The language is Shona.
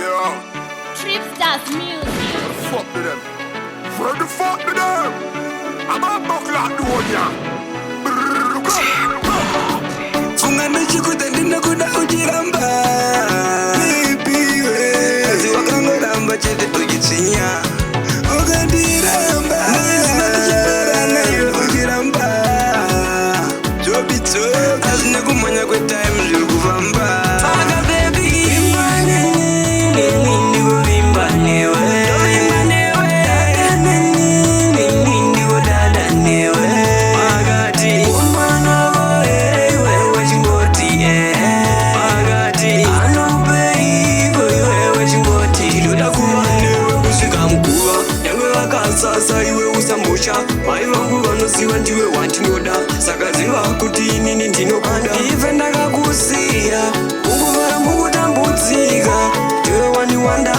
Triplestars music. Fuck to them. Where the fuck to them? I'm a buckle at the one, yeah. Ungana chikuta ndina kuda ujiramba Baby we Kazi wakangoramba chete tujitsinya Ukandiramba Nana chipara na yu ujiramba Chobito Azine kumanya kwe time zyu kufamba Aga baby Vimbane Nindi wo vimbane we Vimbane we Dada nini Nindi wo dada newe Magati Umano sasa iwe usambusha mai vangu vanosiwa ndiwe wandinoda saka ziva kuti inini ndinokanda ife ndakakusiya unguvara mukutambudzika ndiwe wani wanda